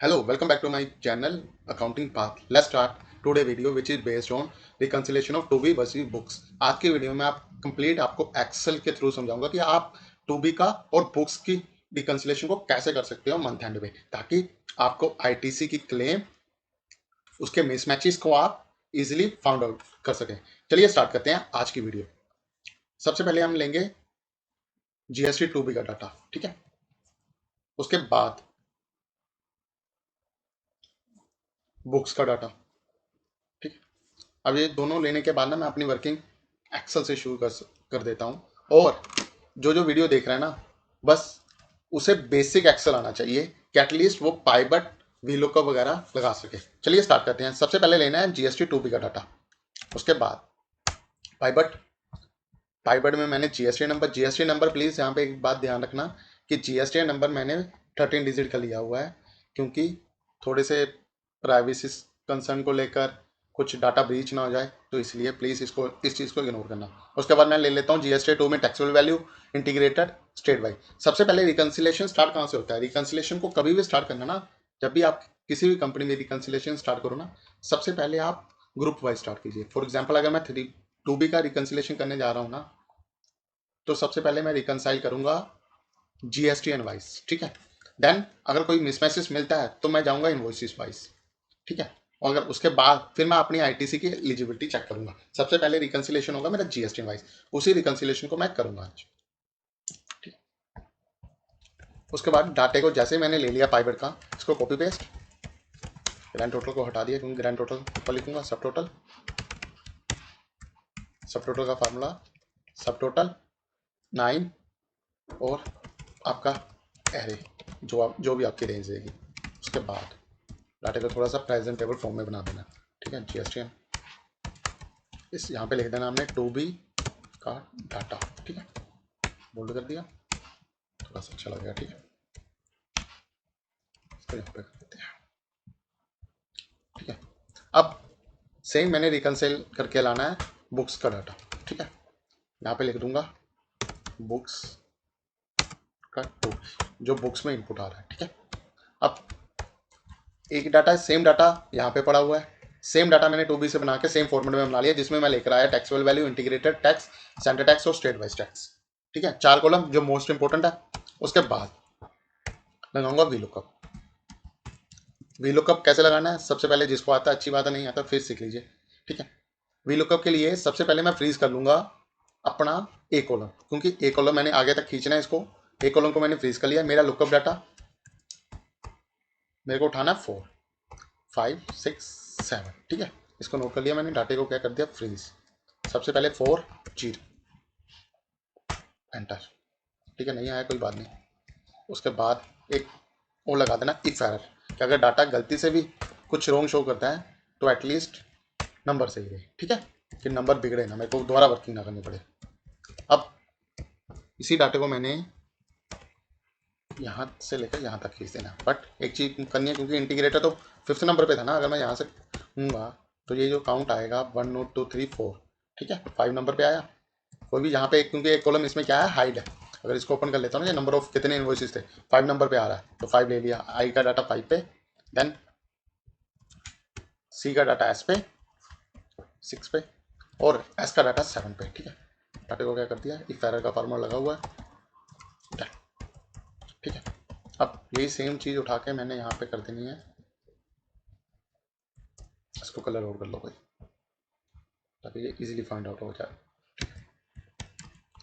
Hello, welcome back to my channel Accounting Path. Let's start today video which is based on reconciliation of 2B versus books. आज की video में आप complete आपको Excel के through समझाऊंगा कि आप 2B का और बुक्स की रिकंसिलेशन को कैसे कर सकते हो मंथ एंड में, ताकि आपको आईटीसी की क्लेम उसके मिसमैचेस को आप इजीली फाउंड आउट कर सकें। चलिए स्टार्ट करते हैं आज की वीडियो। सबसे पहले हम लेंगे जीएसटी 2B का डाटा, ठीक है। उसके बाद बुक्स का डाटा, ठीक है। अब ये दोनों लेने के बाद ना मैं अपनी वर्किंग एक्सेल से शुरू कर देता हूँ। और जो जो वीडियो देख रहे हैं ना, बस उसे बेसिक एक्सेल आना चाहिए कि एटलीस्ट वो पाइबट वीलुकअप वगैरह लगा सके। चलिए स्टार्ट करते हैं। सबसे पहले लेना है जीएसटी 2B का डाटा। उसके बाद पाइबट पाइबट में मैंने जीएसटी नंबर प्लीज़ यहाँ पे एक बात ध्यान रखना कि जीएसटी नंबर मैंने 13 डिजिट का लिया हुआ है, क्योंकि थोड़े से प्राइवेसी कंसर्न को लेकर कुछ डाटा ब्रीच ना हो जाए, तो इसलिए प्लीज़ इस चीज़ को इग्नोर करना। उसके बाद मैं ले लेता हूँ जीएसटी 2 में taxable value integrated state wise. सबसे पहले रिकंसिलेशन स्टार्ट कहाँ से होता है? रिकंसिलेशन को कभी भी स्टार्ट करना ना, जब भी आप किसी भी कंपनी में रिकंसिलेशन स्टार्ट करो ना, सबसे पहले आप ग्रुप वाइज स्टार्ट कीजिए। फॉर एग्जाम्पल अगर मैं 2B का रिकंसिलेशन करने जा रहा हूँ ना, तो सबसे पहले मैं रिकंसाइल करूंगा जीएसटी एन वाइज, ठीक है। देन अगर कोई मिसमैसेज मिलता है तो मैं जाऊंगा इनवॉइसेस वाइज, ठीक है। और अगर उसके बाद फिर मैं अपनी आईटीसी की एलिजिबिलिटी चेक करूंगा। सबसे पहले रिकंसिलेशन होगा मेरा जीएसटी वाइज, उसी रिकंसिलेशन को मैं करूंगा आज, ठीक है। उसके बाद डाटे को जैसे मैंने ले लिया पाइबर का, इसको कॉपी पेस्ट, ग्रैंड टोटल को हटा दिया क्योंकि ग्रैंड टोटल ऊपर लिखूंगा। सब टोटल का फार्मूला सब टोटल 9 और आपका एरे, जो भी आपकी रेंज रहेगी। उसके बाद डाटे को थोड़ा सा प्रेजेंटेबल फॉर्म में बना देना, ठीक है। जीएसटी इस यहाँ पे लिख देना हमने 2B का डाटा, ठीक है। बोल्ड कर दिया, थोड़ा सा अच्छा लगेगा, ठीक है। इसको यहाँ पे कर देते हैं, ठीक है। अब सेम मैंने रिकंसाइल करके लाना है बुक्स का डाटा, ठीक है। यहाँ पे लिख दूंगा बुक्स का 2, जो बुक्स में इनपुट आ रहा है, ठीक है। अब एक डाटा सेम डाटा यहाँ पे पड़ा हुआ है, सेम डाटा मैंने 2B से बना के सेम फॉर्मेट में बना लिया, जिसमें मैं लेकर आया taxable value integrated tax, centre tax और स्टेट वाइज टैक्स, ठीक है। 4 कॉलम जो मोस्ट इंपोर्टेंट है। उसके बाद लगाऊंगा वी लुकअप कैसे लगाना है? सबसे पहले जिसको आता है अच्छी बात है, नहीं आता फिर सीख लीजिए, ठीक है। वी लुकअप के लिए सबसे पहले मैं फ्रीज कर लूंगा अपना ए कॉलम, क्योंकि ए कॉलम मैंने आगे तक खींचना है। इसको ए कॉलम को मैंने फ्रीज कर लिया। मेरा लुकअप डाटा मेरे को उठाना है 4 5 6 7, ठीक है। इसको नोट कर लिया मैंने, डाटे को क्या कर दिया फ्रीज। सबसे पहले 4 0 एंटर, ठीक है। नहीं आया कोई बात नहीं। उसके बाद एक वो लगा देना इफ एरर, कि अगर डाटा गलती से भी कुछ रॉन्ग शो करता है तो एटलीस्ट नंबर सही रहे, ठीक है। कि नंबर बिगड़े ना, मेरे को दोबारा वर्किंग ना करनी पड़े। अब इसी डाटे को मैंने यहाँ से लेकर यहाँ तक खींच देना, बट एक चीज़ करनी है, क्योंकि इंटीग्रेटर तो 5th नंबर पे था ना। अगर मैं यहाँ से हूँगा तो ये जो काउंट आएगा 1 2 3 4, ठीक है। 5 नंबर पे आया। कोई भी यहाँ पे क्योंकि एक कॉलम इसमें क्या है, हाइड है। अगर इसको ओपन कर लेता हूँ ना, ये नंबर ऑफ कितने इन्वॉइसेस थे, 5 नंबर पे आ रहा है तो 5 ले लिया। आई का डाटा 5 पे, देन सी का डाटा एस पे 6 पे, और एस का डाटा 7 पे, ठीक है। डाटे को क्या कर दिया, इफ एरर का फार्मूला लगा हुआ है, ठीक है। अब यही सेम चीज़ उठा के मैंने यहाँ पे कर देनी है। इसको कलर और कर लो कोई, ताकि ये इजीली फाइंड आउट हो जाए।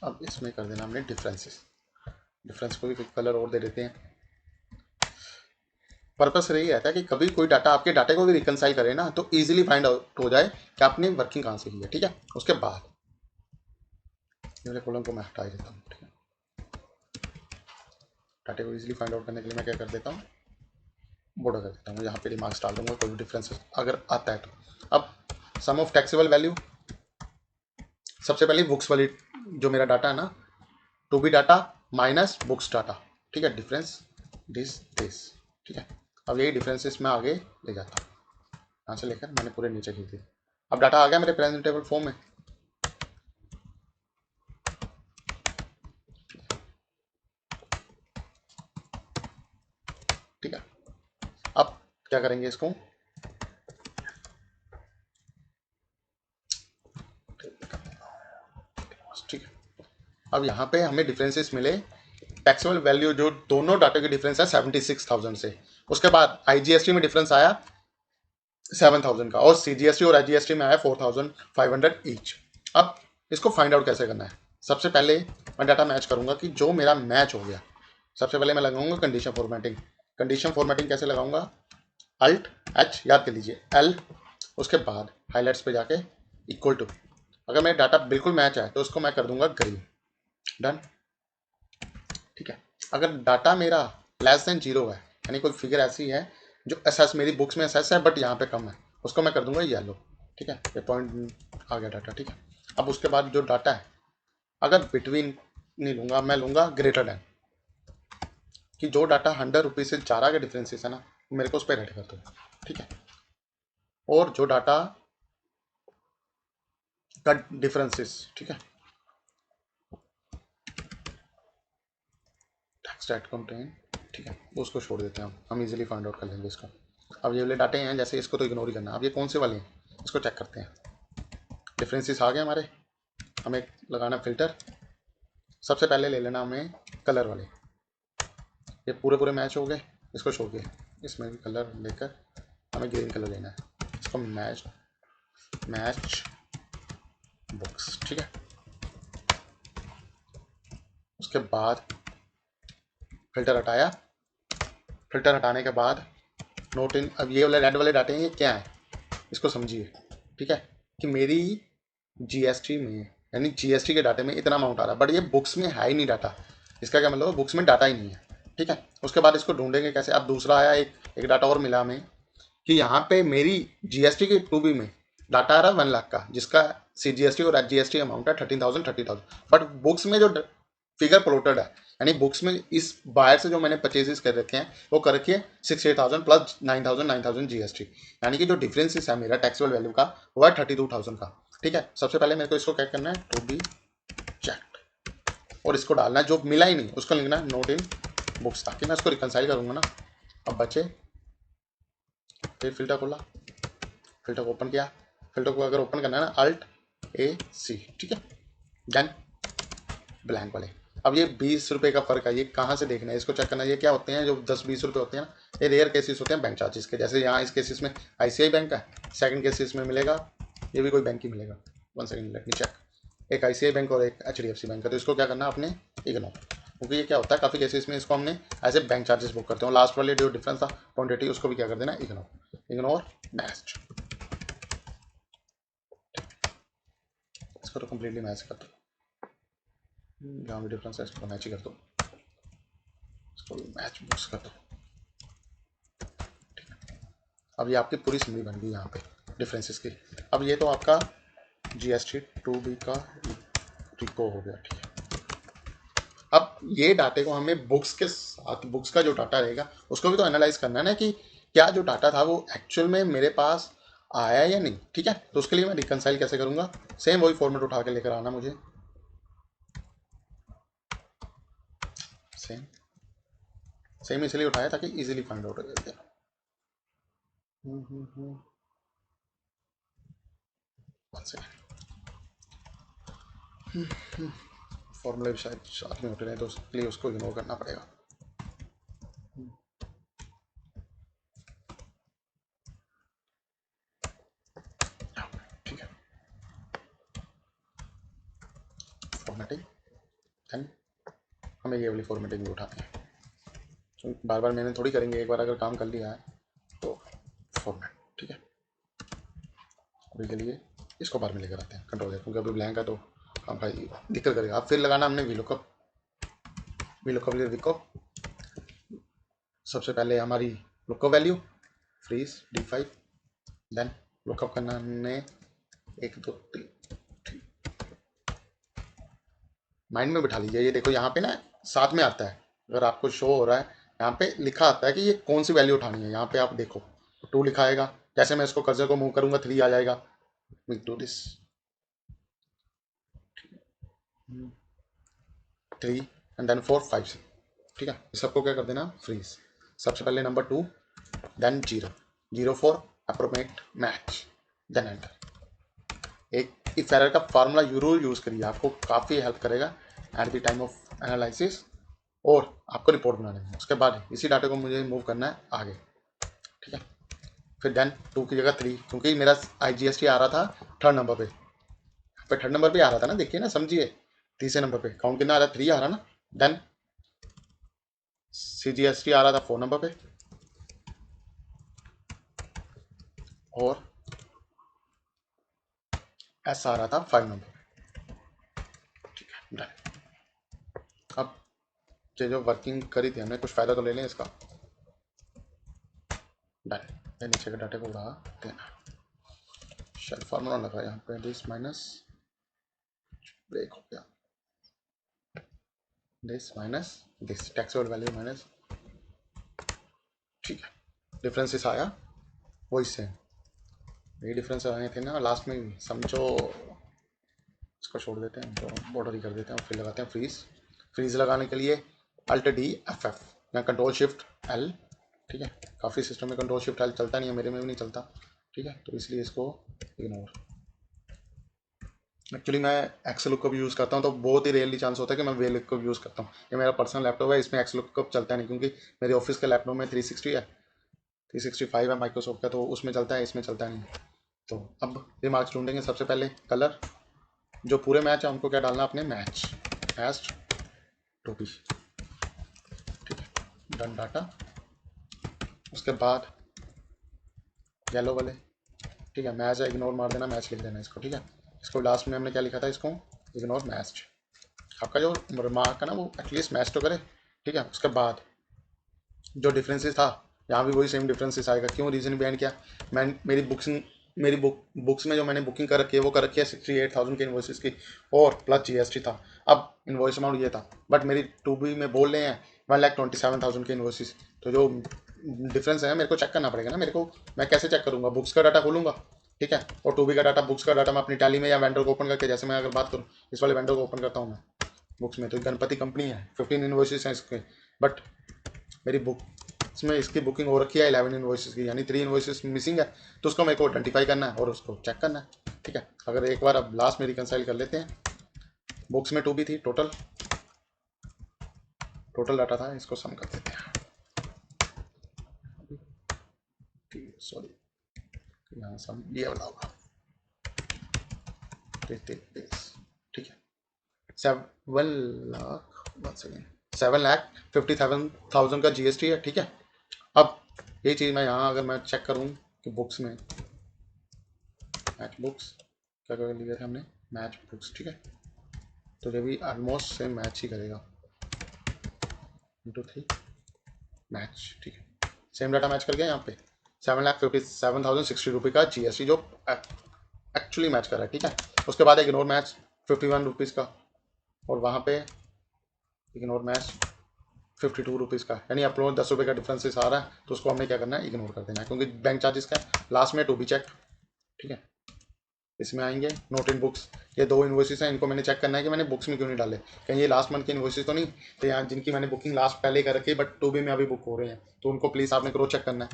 अब इसमें कर देना हमने डिफरेंस को भी कलर और दे देते हैं। पर्पस यही रहता है कि कभी कोई डाटा आपके डाटे को भी रिकनसाइल करे ना, तो इजीली फाइंड आउट हो जाए कि आपने वर्किंग कहाँ से की है, ठीक है। उसके बाद मेरे कॉलम को मैं हटा ही देता हूँ, ठीक है। डाटे को इजीली फाइंड आउट करने के लिए मैं क्या कर देता हूँ, बॉर्डर कर देता हूँ। यहाँ पे रिमार्क्स डाल दूंगा कोई भी डिफरेंस अगर आता है तो। अब सम ऑफ टैक्सेबल वैल्यू, सबसे पहले बुक्स वाली जो मेरा डाटा है ना, 2B data minus books data, ठीक है। डिफरेंस दिस, ठीक है। अब यही डिफरेंसेस मैं आगे ले जाता हूँ, यहाँ से लेकर मैंने पूरे नीचे खींच दिए। अब डाटा आ गया मेरे प्रेजेंटेबल फॉर्म में, ठीक है। अब क्या करेंगे इसको, ठीक है। अब यहाँ पे हमें डिफरेंसेस मिले, टैक्सेबल वैल्यू जो दोनों डाटा के डिफरेंस है 76,000 से, उसके बाद आईजीएसटी में डिफरेंस आया 7,000 का, और सीजीएसटी और आईजीएसटी में आया 4,500 ईच। अब इसको फाइंड आउट कैसे करना है, सबसे पहले मैं डाटा मैच करूंगा कि जो मेरा मैच हो गया, सबसे पहले मैं लगाऊंगा कंडीशन फॉर्मेटिंग। कंडीशन फॉर्मेटिंग कैसे लगाऊंगा, अल्ट एच याद कर लीजिए, एल, उसके बाद हाईलाइट्स पे जाके इक्वल टू, अगर मेरा डाटा बिल्कुल मैच है तो उसको मैं कर दूंगा ग्रीन, डन, ठीक है। अगर डाटा मेरा लेस देन जीरो है, यानी कोई फिगर ऐसी है जो एसएस मेरी बुक्स में एसएस है बट यहाँ पे कम है, उसको मैं कर दूंगा येलो, ठीक है, ये पॉइंट आ गया डाटा, ठीक है। अब उसके बाद जो डाटा है, अगर बिटवीन नहीं लूंगा, मैं लूंगा ग्रेटर देन, कि जो डाटा 100 रुपीज से ज़्यादा के डिफरेंसेस है ना, मेरे को उस पर रेड कर दो, ठीक है। और जो डाटा का डिफरेंसेस, ठीक है, टेक्स्ट एट कंटेंट, ठीक है, उसको छोड़ देते हैं, हम इजीली फाइंड आउट कर लेंगे इसको। अब ये वाले डाटे हैं जैसे, इसको तो इग्नोर ही करना। अब ये कौन से वाले हैं, इसको चेक करते हैं। डिफरेंसेस आ गए हमारे, हमें लगाना फिल्टर। सबसे पहले ले लेना हमें कलर वाले, ये पूरे पूरे मैच हो गए, इसको छोड़ के इसमें भी कलर लेकर हमें ग्रीन कलर लेना है, इसको मैच मैच बुक्स, ठीक है। उसके बाद फिल्टर हटाया, फिल्टर हटाने के बाद नोट इन, अब ये वाले रेड वाले डाटे हैं, ये क्या है इसको समझिए, ठीक है, कि मेरी जीएसटी में, यानी जीएसटी के डाटे में इतना अमाउंट आ रहा है, बट ये बुक्स में है ही नहीं डाटा। इसका क्या मतलब, बुक्स में डाटा ही नहीं है, ठीक है। उसके बाद इसको ढूंढेंगे कैसे, अब दूसरा आया, एक डाटा और मिला हमें कि यहाँ पे मेरी जीएसटी के 2B में डाटा आ रहा है 1 लाख का, जिसका सीजीएसटी और जीएसटी अमाउंट है 13,000 बट बुक्स में जो फिगर प्लॉटेड है, यानी बुक्स में इस बायर से जो मैंने परचेजेस कर रखे हैं वो कर रखी है 68,000 प्लस 9,000 जीएसटी, यानी कि जो डिफरेंस है मेरा टैक्सेबल वैल्यू का वो है 32,000 का, ठीक है। सबसे पहले मेरे को इसको क्या करना है, टू बी चेक्ड, और इसको डालना है, जो मिला ही नहीं उसको लिखना है नोट इन बुक्स, ताकि मैं इसको रिकनसाइल करूंगा ना। अब बचे, फिर फिल्टर खोला, फिल्टर को ओपन किया, फिल्टर को अगर ओपन करना है ना, अल्ट ए सी, ठीक है, डन, ब्लैंक वाले। अब ये 20 रुपए का फर्क है, ये कहाँ से देखना है, इसको चेक करना है। ये क्या होते हैं जो 10-20 रुपए होते हैं ना, ये रेयर केसेस होते हैं बैंक चार्जेस के, जैसे यहाँ इस केसेस में आईसीआई बैंक है, सेकंड केसेस में मिलेगा ये भी कोई बैंक ही मिलेगा, 1 सेकंड लेट मी चेक, एक आईसीआई बैंक और एक एचडीएफसी बैंक है। तो इसको क्या करना है आपने, इग्नोर, क्योंकि ये क्या होता है काफ़ी केसेस में इसको हमने as a bank charges book करते हो। लास्ट वाले जो डिफरेंस था क्वान्टिटी, उसको भी क्या कर देना, इग्नोर, इग्नोर नेक्स्ट, इसको तो कम्प्लीटली मैच कर दो, जहाँ भी डिफरेंस है इसको मैच ही कर दो, इसको मैच बुक्स कर दो। अब ये आपकी पूरी समरी बन गई यहाँ पे डिफरेंसेस की। अब ये तो आपका जीएसटी 2B का रिको हो गया, ठीक है। अब ये डाटे को हमें बुक्स के साथ, बुक्स का जो डाटा रहेगा उसको भी तो एनालाइज करना है ना, कि क्या जो डाटा था वो एक्चुअल में मेरे पास आया या नहीं, ठीक है। तो उसके लिए मैं रिकनसाइल कैसे करूँगा, सेम वही फॉर्मेट उठा के लेकर आना मुझे, सेम सेम इसलिए उठाया ताकि इजीली फाइंड आउट हो जाए। फॉर्मूले भी शायद साथ में उठ रहे हैं तो उसके लिए उसको इग्नोर करना पड़ेगा। ठीक है, फॉर्मेटिंग, देन हमें ये वाली फॉर्मेटिंग भी उठानी है, तो बार बार मैंने थोड़ी करेंगे, एक बार अगर काम कर लिया है तो फॉर्मेट, ठीक है। अभी के लिए इसको बार में लेकर आते हैं कंट्रोल है, क्योंकि अभी ब्लैंक है तो काम भाई दिक्कत करेगा। अब फिर लगाना हमने वीलुकअप, वीलुकअप सबसे पहले हमारी lookup value freeze D5, then lookup करना हमने 1 2 3, माइंड में बिठा लीजिए। ये देखो यहाँ पे ना साथ में आता है, अगर आपको शो हो रहा है यहाँ पे लिखा आता है कि ये कौन सी वैल्यू उठानी है। यहाँ पे आप देखो 2 लिखा आएगा, जैसे मैं इसको कर्सर को मूव करूंगा 3 आ जाएगा, डू दिस 3 एंड देन 4 5, ठीक है। सबको क्या कर देना, फ्रीज। सबसे पहले number 2 then 0, 0 for appropriate match, then enter. एक इस एरर का फार्मूला जरूर यूज करिए, आपको काफी हेल्प करेगा at the time of analysis और आपको रिपोर्ट बनाने में। उसके बाद इसी डाटा को मुझे मूव करना है आगे, ठीक है। फिर देन 2 की जगह 3, क्योंकि मेरा IGST आ रहा था थर्ड नंबर पे थर्ड नंबर पे आ रहा था ना, देखिए ना, समझिए। तीसरे नंबर पे काउंट कितना आ रहा है, 3 आ रहा ना। देन CGST आ रहा था 4 नंबर पे और S आ रहा था 5 नंबर पे, ठीक है। डन। अब ये जो वर्किंग करी थी हमने, कुछ फायदा तो ले लें इसका। डन। ये नीचे के डाटे को उड़ा देना। शेल फार्मूला लगा यहाँ पे, दिस माइनस ब्रेक हो गया, this minus this, taxable value minus, ठीक है। डिफरेंसेस आया वही सेम, यही डिफरेंस आए थे ना लास्ट में भी, समझो। इसको छोड़ देते हैं, तो बॉर्डर ही कर देते हैं और फिर लगाते हैं फ्रीज। फ्रीज लगाने के लिए Alt+D+F या Ctrl+Shift+L, ठीक है। काफ़ी सिस्टम में Ctrl+Shift+L चलता नहीं है, मेरे में भी नहीं चलता, ठीक है। तो इसलिए इसको इग्नोर। एक्चुअली मैं एक्सेल लुकअप यूज़ करता हूँ, तो बहुत ही रेयरली चांस होता है कि मैं वे लुकअप यूज़ करता हूँ। ये मेरा पर्सनल लैपटॉप है, इसमें एक्सेल लुकअप चलता नहीं, क्योंकि मेरे ऑफिस के लैपटॉप में 360 है, 365 है माइक्रोसॉफ्ट का, तो उसमें चलता है, इसमें चलता नहीं। तो अब रिमार्क्स ढूंढेंगे। सबसे पहले कलर, जो पूरे मैच है उनको क्या डालना अपने, मैच हैस्ट टू बी, ठीक है। Done data. उसके बाद येलो वाले, ठीक है, मैच है, इग्नोर मार देना, मैच लिख देना इसको, ठीक है। इसको लास्ट में हमने क्या लिखा था, इसको इग्नोर मैच। आपका जो रिमार्क है ना वो एटलीस्ट मैच तो करे, ठीक है। उसके बाद जो डिफरेंसेस था, यहाँ भी वही सेम डिफरेंसेस आएगा। क्यों, रीजन बिहाइंड क्या, मैं मेरी बुक्स में जो मैंने बुकिंग कर रखी है वो कर रखी है 68,000 के इन्वॉइसेस की, और प्लस GST था। अब इन्वॉइस अमाउंट ये था, बट मेरी 2B में बोल रहे हैं 1,27,000 के इन्वॉइसेस। तो जो डिफरेंस है मेरे को चेक करना पड़ेगा ना मेरे को। मैं कैसे चेक करूंगा, बुक्स का डाटा खोलूंगा, ठीक है। और 2B का डाटा, बुक्स का डाटा मैं अपनी टैली में या वेंडर को ओपन करके, जैसे मैं अगर बात करूँ, इस वाले वेंडर को ओपन करता हूँ मैं बुक्स में, तो गणपति कंपनी है, 15 इन्वॉइसेस हैं इसके, बट मेरी बुक इसमें इसकी बुकिंग हो रखी है 11 इन्वॉइसेस की, यानी 3 इन्वॉइसेस मिसिंग है। तो उसको मेरे को आइडेंटिफाई करना है और उसको चेक करना है, ठीक है। अगर एक बार अब लास्ट में रिकनसाइल कर लेते हैं, बुक्स में 2B थी, टोटल डाटा था, इसको सम कर देते हैं, सॉरी, यहाँ सम ये वाला होगा, ठीक है। 7,50,000 का GST है, ठीक है। अब ये चीज़ मैं यहाँ अगर मैं चेक करूँ कि बुक्स में मैच बुक्स क्या कर लिया था हमने, मैच बुक्स, ठीक है। तो ये भी ऑलमोस्ट सेम मैच ही करेगा, 1 2 3 मैच, ठीक है। सेम डाटा मैच कर गया यहाँ पे, 7,57,060 रुपये का GST जो एक्चुअली मैच कर रहा है, ठीक है। उसके बाद इग्नोर मैच 51 रुपीज़ का, और वहाँ पे इग्नोर मैच 52 रुपीज़ का, यानी अपलोड 10 रुपये का डिफरेंसेस आ रहा है, तो उसको हमने क्या करना है, इग्नोर कर देना है, क्योंकि बैंक चार्जेस का लास्ट में 2B चेक, ठीक है। इसमें आएंगे नोट इन बुक्स, ये 2 इन्वॉइसेस हैं, इनको मैंने चेक करना है कि मैंने बुक्स में क्यों नहीं डाले, कहीं ये लास्ट मंथ के इन्वॉइसेस तो नहीं, तो यहाँ जिनकी मैंने बुकिंग लास्ट पहले कर रखी है बट 2B में अभी बुक हो रहे हैं, तो उनको प्लीज़ आपने क्रॉस चेक करना है।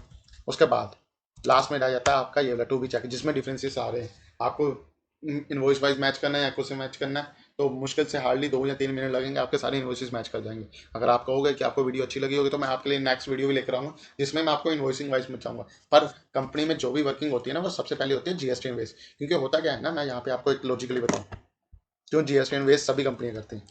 उसके बाद लास्ट में डाल जाता है आपका ये वाला 2B चेक, जिसमें डिफरेंसेस आ रहे हैं। आपको इन्वॉइस वाइज मैच करना है, आपको से मैच करना है, तो मुश्किल से हार्डली 2 या 3 मिनट लगेंगे, आपके सारे इन्वॉइसेस मैच कर जाएंगे। अगर आप कहोगे कि आपको वीडियो अच्छी लगी होगी, तो मैं आपके लिए नेक्स्ट वीडियो भी लेकर आऊँगा, जिसमें मैं आपको इन्वॉइसिंग वाइज बताऊँगा। पर कंपनी में जो भी वर्किंग होती है ना, वो सबसे पहले होती है GST इन्वेस्ट, क्योंकि होता क्या है ना, मैं यहाँ पे आपको एक लॉजिकली बताऊँ, क्यों GST इन्वेस्ट सभी कंपनियाँ करती हैं।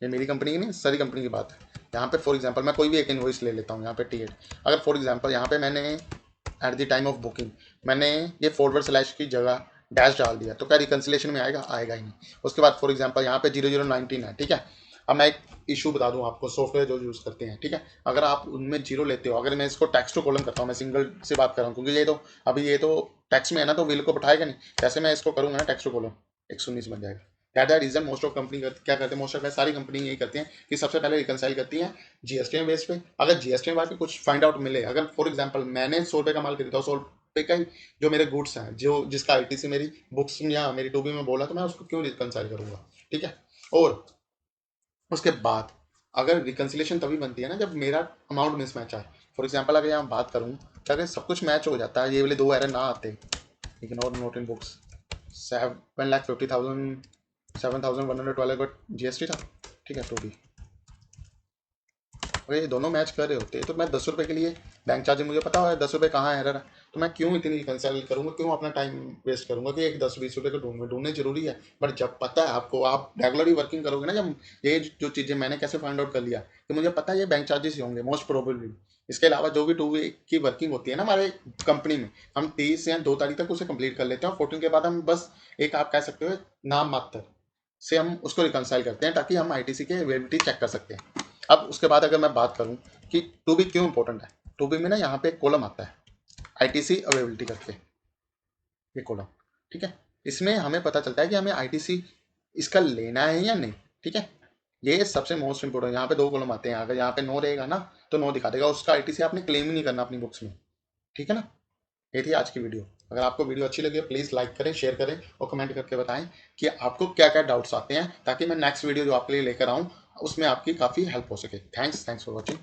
ये मेरी कंपनी की नहीं, सारी कंपनी की बात है। यहाँ पे फॉर एग्जांपल मैं कोई भी एक इन्वॉइस ले लेता हूँ, यहाँ पे T8, अगर फॉर एग्जांपल यहाँ पे मैंने at the time of booking मैंने ये फॉरवर्ड स्लैश की जगह डैश डाल दिया, तो क्या रिकन्सिलेशन में आएगा, आएगा ही नहीं। उसके बाद फॉर एग्जांपल यहाँ पे 0019 है, ठीक है। अब मैं एक इशू बता दूं आपको, सॉफ्टवेयर जो यूज़ करते हैं, ठीक है। अगर आप उनमें जीरो लेते हो, अगर मैं इसको टेक्स्ट टू कॉलम करता हूँ, मैं सिंगल से बात कर रहा हूँ, क्योंकि ये तो अभी ये तो टेक्स्ट में है ना, तो विल को बैठाएगा नहीं। जैसे मैं इसको करूँगा ना टेक्स्ट टू कॉलम, 119 बन जाएगा। That the reason most of company क्या करते हैं, मोस्ट ऑफ सारी कंपनी यही करती हैं कि सबसे पहले रिकनसाइल करती हैं GST बेस पे। अगर GST में कुछ फाइंड आउट मिले, अगर फॉर एग्जांपल मैंने 100 रुपये का माल खरीदा, 100 रुपये का ही जो मेरे गुड्स हैं, जो जिसका ITC मेरी बुक्स या मेरी 2B में बोला, तो मैं उसको क्यों रिकनसाइल करूंगा, ठीक है। और उसके बाद अगर रिकन्सिलेशन तभी बनती है ना, जब मेरा अमाउंट मिसमैच आए, फॉर एग्जाम्पल अगर यहाँ बात करूँ कि अगर सब कुछ मैच हो जाता है, ये वाले 2 एरर ना आते, इग्नोर नोट इन बुक्स 7,50,000 7,112 का GST था, ठीक है, 2B। अगर ये दोनों मैच कर रहे होते तो मैं 10 रुपये के लिए बैंक चार्ज, मुझे पता है 10 रुपये कहाँ एरर है, तो मैं क्यों इतनी कंसल्ट करूंगा, क्यों अपना टाइम वेस्ट करूंगा कि एक 10-20 रुपये को ढूंढने जरूरी है। बट जब पता है आपको, आप रेगुलरली वर्किंग करोगे ना, जब ये जो चीज़ें मैंने कैसे फाइंड आउट कर लिया कि मुझे पता है ये बैंक चार्जेस ही होंगे मोस्ट प्रोबेबली। इसके अलावा जो भी 2 वीक की वर्किंग होती है ना हमारे कंपनी में, हम 30 या 2 तारीख तक उसे कंप्लीट कर लेते हैं, और 14 के बाद हम बस एक, आप कह सकते हो, नाम मात्र से हम उसको रिकनसाइल करते हैं ताकि हम आईटीसी के अवेलेबिलिटी चेक कर सकते हैं। अब उसके बाद अगर मैं बात करूं कि टू बी क्यों इंपॉर्टेंट है, टू बी में ना यहाँ पे एक कॉलम आता है आईटीसी अवेलेबिलिटी करके, ये कॉलम, ठीक है, इसमें हमें पता चलता है कि हमें आईटीसी इसका लेना है या नहीं, ठीक है। ये सबसे मोस्ट इंपॉर्टेंट, यहाँ पे 2 कॉलम आते हैं, अगर यहाँ पे नो रहेगा ना तो नो दिखा देगा, उसका आईटीसी आपने क्लेम ही नहीं करना अपनी बुक्स में, ठीक है ना। ये थी आज की वीडियो। अगर आपको वीडियो अच्छी लगी प्लीज़ लाइक करें, शेयर करें और कमेंट करके बताएं कि आपको क्या क्या डाउट्स आते हैं, ताकि मैं नेक्स्ट वीडियो जो आपके लिए लेकर आऊँ उसमें आपकी काफ़ी हेल्प हो सके। Thanks for watching.